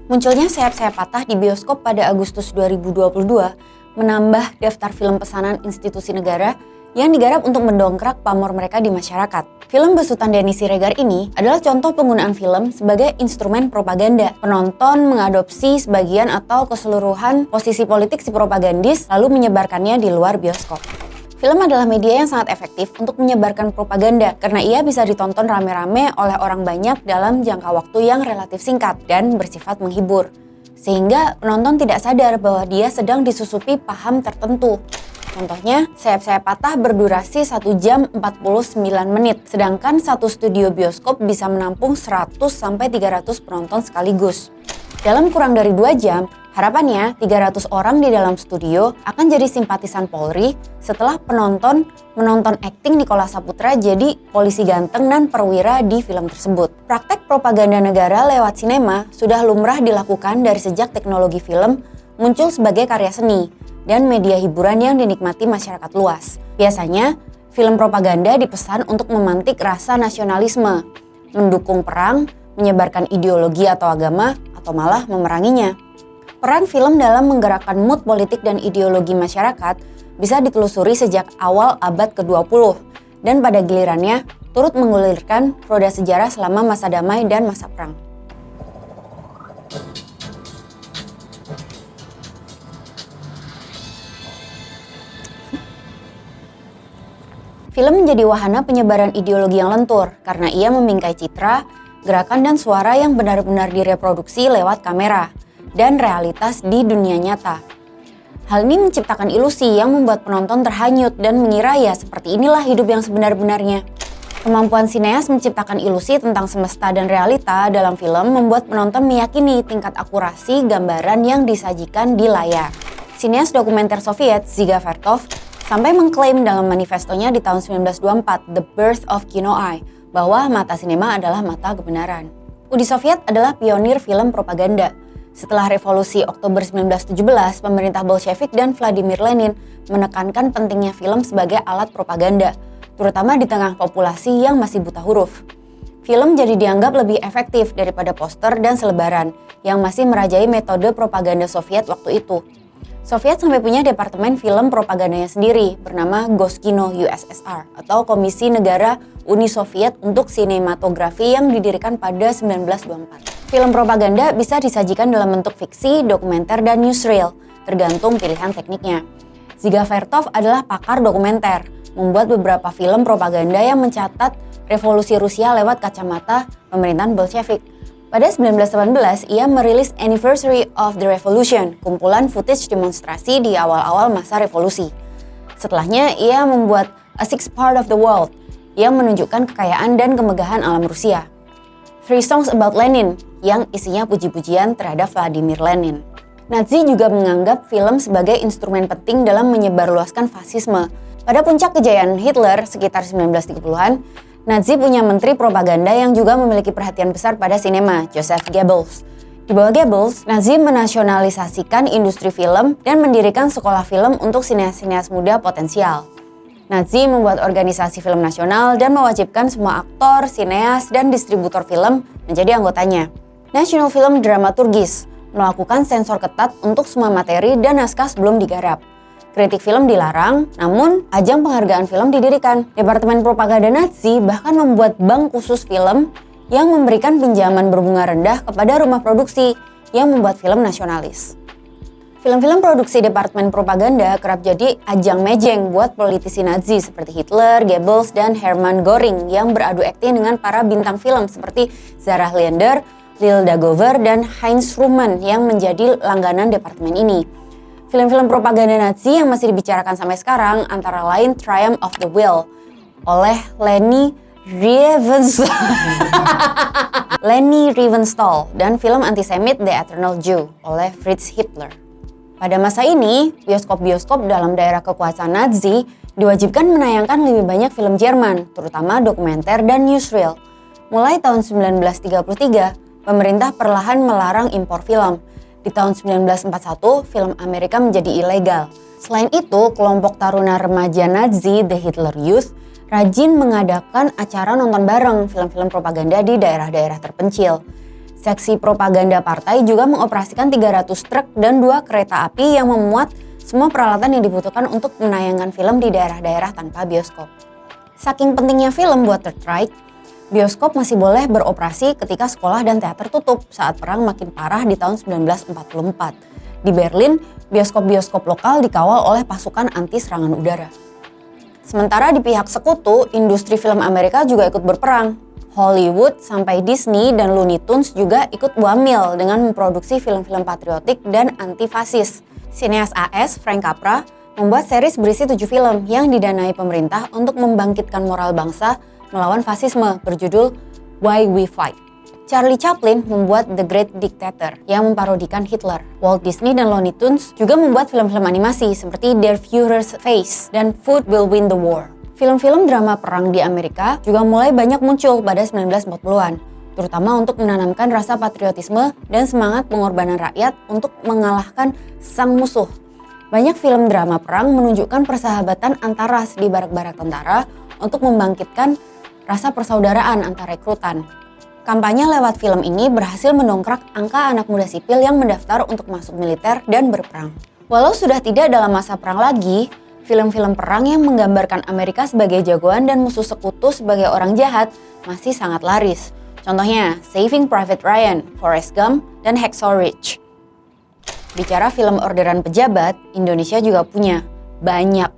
Munculnya Sayap-Sayap Patah di bioskop pada Agustus 2022 menambah daftar film pesanan institusi negara yang digarap untuk mendongkrak pamor mereka di masyarakat. Film besutan Denny Siregar ini adalah contoh penggunaan film sebagai instrumen propaganda. Penonton mengadopsi sebagian atau keseluruhan posisi politik si propagandis lalu menyebarkannya di luar bioskop. Film adalah media yang sangat efektif untuk menyebarkan propaganda karena ia bisa ditonton rame-rame oleh orang banyak dalam jangka waktu yang relatif singkat dan bersifat menghibur. Sehingga penonton tidak sadar bahwa dia sedang disusupi paham tertentu. Contohnya, Sayap-Sayap Patah berdurasi 1 jam 49 menit, sedangkan satu studio bioskop bisa menampung 100-300 penonton sekaligus. Dalam kurang dari 2 jam, harapannya 300 orang di dalam studio akan jadi simpatisan Polri setelah penonton menonton akting Nicholas Saputra jadi polisi ganteng dan perwira di film tersebut. Praktek propaganda negara lewat sinema sudah lumrah dilakukan dari sejak teknologi film muncul sebagai karya seni dan media hiburan yang dinikmati masyarakat luas. Biasanya, film propaganda dipesan untuk memantik rasa nasionalisme, mendukung perang, menyebarkan ideologi atau agama, atau malah memeranginya. Peran film dalam menggerakkan mood politik dan ideologi masyarakat bisa ditelusuri sejak awal abad ke-20 dan pada gilirannya turut menggulirkan roda sejarah selama masa damai dan masa perang. Film menjadi wahana penyebaran ideologi yang lentur karena ia memingkai citra, gerakan dan suara yang benar-benar direproduksi lewat kamera dan realitas di dunia nyata. Hal ini menciptakan ilusi yang membuat penonton terhanyut dan mengira ya seperti inilah hidup yang sebenar-benarnya. Kemampuan sineas menciptakan ilusi tentang semesta dan realita dalam film membuat penonton meyakini tingkat akurasi gambaran yang disajikan di layar. Sineas dokumenter Soviet Dziga Vertov sampai mengklaim dalam manifestonya di tahun 1924, The Birth of Kino Eye, bahwa mata sinema adalah mata kebenaran. Uni Soviet adalah pionir film propaganda. Setelah revolusi Oktober 1917, pemerintah Bolshevik dan Vladimir Lenin menekankan pentingnya film sebagai alat propaganda, terutama di tengah populasi yang masih buta huruf. Film jadi dianggap lebih efektif daripada poster dan selebaran yang masih merajai metode propaganda Soviet waktu itu. Soviet sampai punya departemen film propagandanya sendiri bernama Goskino USSR atau Komisi Negara Uni Soviet untuk Sinematografi yang didirikan pada 1924. Film propaganda bisa disajikan dalam bentuk fiksi, dokumenter, dan newsreel, tergantung pilihan tekniknya. Dziga Vertov adalah pakar dokumenter, membuat beberapa film propaganda yang mencatat revolusi Rusia lewat kacamata pemerintahan Bolshevik. Pada 1918, ia merilis Anniversary of the Revolution, kumpulan footage demonstrasi di awal-awal masa revolusi. Setelahnya, ia membuat A Sixth Part of the World, yang menunjukkan kekayaan dan kemegahan alam Rusia. Three Songs About Lenin, yang isinya puji-pujian terhadap Vladimir Lenin. Nazi juga menganggap film sebagai instrumen penting dalam menyebarluaskan fasisme. Pada puncak kejayaan Hitler sekitar 1930-an, Nazi punya menteri propaganda yang juga memiliki perhatian besar pada sinema, Joseph Goebbels. Di bawah Goebbels, Nazi menasionalisasikan industri film dan mendirikan sekolah film untuk sineas-sineas muda potensial. Nazi membuat organisasi film nasional dan mewajibkan semua aktor, sineas, dan distributor film menjadi anggotanya. National Film Dramaturgis melakukan sensor ketat untuk semua materi dan naskah sebelum digarap. Kritik film dilarang, namun ajang penghargaan film didirikan. Departemen propaganda Nazi bahkan membuat bank khusus film yang memberikan pinjaman berbunga rendah kepada rumah produksi yang membuat film nasionalis. Film-film produksi departemen propaganda kerap jadi ajang mejeng buat politisi Nazi seperti Hitler, Goebbels, dan Hermann Göring yang beradu akting dengan para bintang film seperti Sarah Leander, Lil Dagover, dan Heinz Rühmann yang menjadi langganan departemen ini. Film-film propaganda Nazi yang masih dibicarakan sampai sekarang antara lain Triumph of the Will oleh Leni Riefenstahl dan film antisemit The Eternal Jew oleh Fritz Hitler. Pada masa ini, bioskop-bioskop dalam daerah kekuasaan Nazi diwajibkan menayangkan lebih banyak film Jerman, terutama dokumenter dan newsreel. Mulai tahun 1933, pemerintah perlahan melarang impor film. Di tahun 1941, film Amerika menjadi ilegal. Selain itu, kelompok taruna remaja Nazi, The Hitler Youth, rajin mengadakan acara nonton bareng film-film propaganda di daerah-daerah terpencil. Seksi propaganda partai juga mengoperasikan 300 truk dan 2 kereta api yang memuat semua peralatan yang dibutuhkan untuk menayangkan film di daerah-daerah tanpa bioskop. Saking pentingnya film buat Third Reich, bioskop masih boleh beroperasi ketika sekolah dan teater tutup saat perang makin parah di tahun 1944. Di Berlin, bioskop-bioskop lokal dikawal oleh pasukan anti serangan udara. Sementara di pihak sekutu, industri film Amerika juga ikut berperang. Hollywood sampai Disney dan Looney Tunes juga ikut wamil dengan memproduksi film-film patriotik dan anti-fasis. Sineas AS Frank Capra membuat series berisi 7 film yang didanai pemerintah untuk membangkitkan moral bangsa melawan fasisme berjudul Why We Fight. Charlie Chaplin membuat The Great Dictator yang memparodikan Hitler. Walt Disney dan Looney Tunes juga membuat film-film animasi seperti Der Führer's Face dan Food Will Win the War. Film-film drama perang di Amerika juga mulai banyak muncul pada 1940-an, terutama untuk menanamkan rasa patriotisme dan semangat pengorbanan rakyat untuk mengalahkan sang musuh. Banyak film drama perang menunjukkan persahabatan antar ras di barak-barak tentara untuk membangkitkan rasa persaudaraan antar rekrutan. Kampanye lewat film ini berhasil mendongkrak angka anak muda sipil yang mendaftar untuk masuk militer dan berperang. Walau sudah tidak dalam masa perang lagi, film-film perang yang menggambarkan Amerika sebagai jagoan dan musuh sekutu sebagai orang jahat masih sangat laris. Contohnya Saving Private Ryan, Forrest Gump, dan Hacksaw Ridge. Bicara film orderan pejabat, Indonesia juga punya banyak.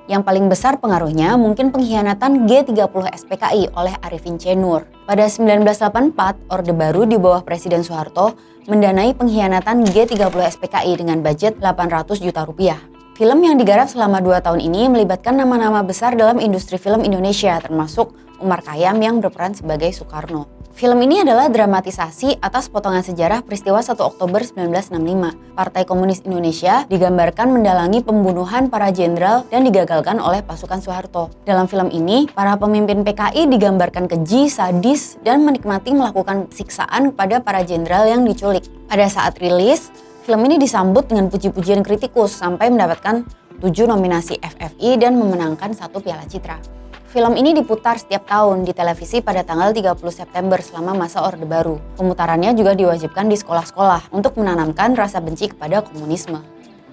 Yang paling besar pengaruhnya mungkin pengkhianatan G30 SPKI oleh Arifin C. Nur. Pada 1984, Orde Baru di bawah Presiden Soeharto mendanai pengkhianatan G30 SPKI dengan budget 800 juta rupiah. Film yang digarap selama 2 tahun ini melibatkan nama-nama besar dalam industri film Indonesia, termasuk Umar Khayyam yang berperan sebagai Soekarno. Film ini adalah dramatisasi atas potongan sejarah peristiwa 1 Oktober 1965. Partai Komunis Indonesia digambarkan mendalangi pembunuhan para jenderal dan digagalkan oleh pasukan Soeharto. Dalam film ini, para pemimpin PKI digambarkan keji, sadis, dan menikmati melakukan siksaan kepada para jenderal yang diculik. Pada saat rilis, film ini disambut dengan puji-pujian kritikus sampai mendapatkan 7 nominasi FFI dan memenangkan 1 Piala Citra. Film ini diputar setiap tahun di televisi pada tanggal 30 September selama masa Orde Baru. Pemutarannya juga diwajibkan di sekolah-sekolah untuk menanamkan rasa benci kepada komunisme.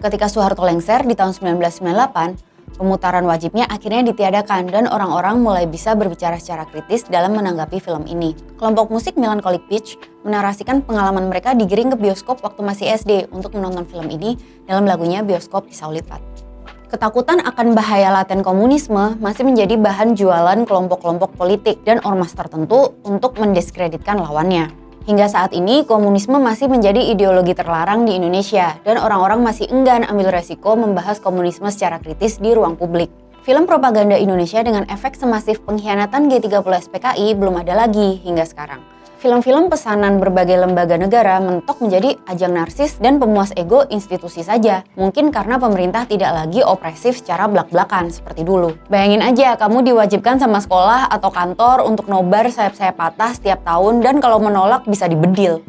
Ketika Soeharto lengser di tahun 1998, pemutaran wajibnya akhirnya ditiadakan dan orang-orang mulai bisa berbicara secara kritis dalam menanggapi film ini. Kelompok musik Melancholic Beach menarasikan pengalaman mereka digiring ke bioskop waktu masih SD untuk menonton film ini dalam lagunya Bioskop Pisau Lipat. Ketakutan akan bahaya laten komunisme masih menjadi bahan jualan kelompok-kelompok politik dan ormas tertentu untuk mendiskreditkan lawannya. Hingga saat ini, komunisme masih menjadi ideologi terlarang di Indonesia dan orang-orang masih enggan ambil resiko membahas komunisme secara kritis di ruang publik. Film propaganda Indonesia dengan efek semasif pengkhianatan G30 SPKI belum ada lagi hingga sekarang. Film-film pesanan berbagai lembaga negara mentok menjadi ajang narsis dan pemuas ego institusi saja. Mungkin karena pemerintah tidak lagi opresif secara blak-blakan seperti dulu. Bayangin aja kamu diwajibkan sama sekolah atau kantor untuk nobar sayap-sayap patah setiap tahun dan kalau menolak bisa dibedil.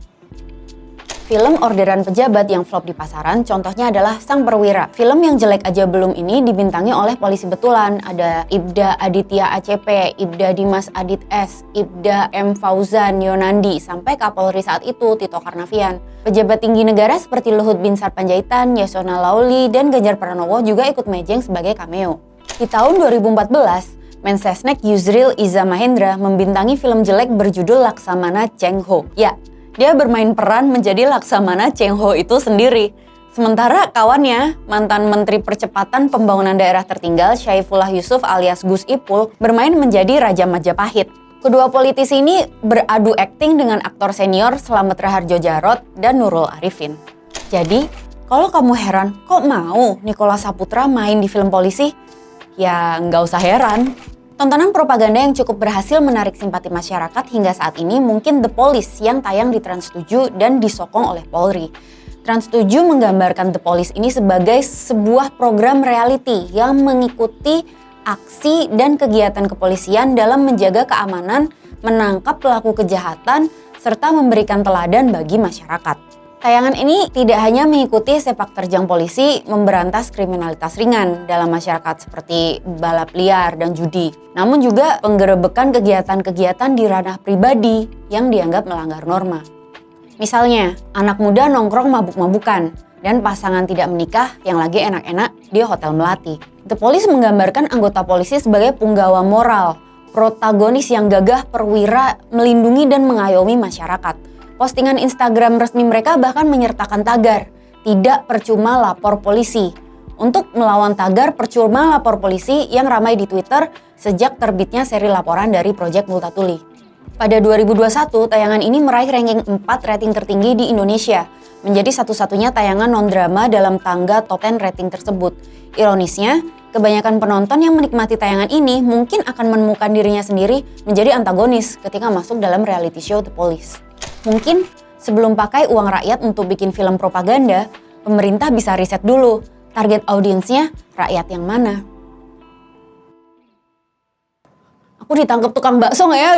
Film orderan pejabat yang flop di pasaran contohnya adalah Sang Perwira. Film yang jelek aja belum ini dibintangi oleh polisi betulan. Ada Ibda Aditya ACP, Ibda Dimas Adit S, Ibda M Fauzan Yonandi, sampai Kapolri saat itu Tito Karnavian. Pejabat tinggi negara seperti Luhut Binsar Panjaitan, Yasona Lauli, dan Ganjar Pranowo juga ikut mejeng sebagai cameo. Di tahun 2014, Mensesnek Yusril Iza Mahendra membintangi film jelek berjudul Laksamana Cheng Ho. Ya, dia bermain peran menjadi Laksamana Cheng Ho itu sendiri. Sementara kawannya, mantan Menteri Percepatan Pembangunan Daerah Tertinggal Syaifullah Yusuf alias Gus Ipul bermain menjadi Raja Majapahit. Kedua politisi ini beradu akting dengan aktor senior Slamet Raharjo Djarot dan Nurul Arifin. Jadi, kalau kamu heran kok mau Nicholas Saputra main di film polisi? Ya nggak usah heran. Tontonan propaganda yang cukup berhasil menarik simpati masyarakat hingga saat ini mungkin The Police yang tayang di Trans 7 dan disokong oleh Polri. Trans 7 menggambarkan The Police ini sebagai sebuah program reality yang mengikuti aksi dan kegiatan kepolisian dalam menjaga keamanan, menangkap pelaku kejahatan, serta memberikan teladan bagi masyarakat. Tayangan ini tidak hanya mengikuti sepak terjang polisi memberantas kriminalitas ringan dalam masyarakat seperti balap liar dan judi, namun juga penggerebekan kegiatan-kegiatan di ranah pribadi yang dianggap melanggar norma. Misalnya, anak muda nongkrong mabuk-mabukan, dan pasangan tidak menikah yang lagi enak-enak di Hotel Melati. The Police menggambarkan anggota polisi sebagai punggawa moral, protagonis yang gagah perwira melindungi dan mengayomi masyarakat. Postingan Instagram resmi mereka bahkan menyertakan tagar, "Tidak percuma lapor polisi." Untuk melawan tagar "Percuma lapor polisi" yang ramai di Twitter sejak terbitnya seri laporan dari Project Multatuli. Pada 2021, tayangan ini meraih ranking 4 rating tertinggi di Indonesia, menjadi satu-satunya tayangan non-drama dalam tangga top 10 rating tersebut. Ironisnya, kebanyakan penonton yang menikmati tayangan ini mungkin akan menemukan dirinya sendiri menjadi antagonis ketika masuk dalam reality show The Police. Mungkin sebelum pakai uang rakyat untuk bikin film propaganda, pemerintah bisa riset dulu target audiensnya rakyat yang mana. Aku ditangkap tukang bakso nggak ya?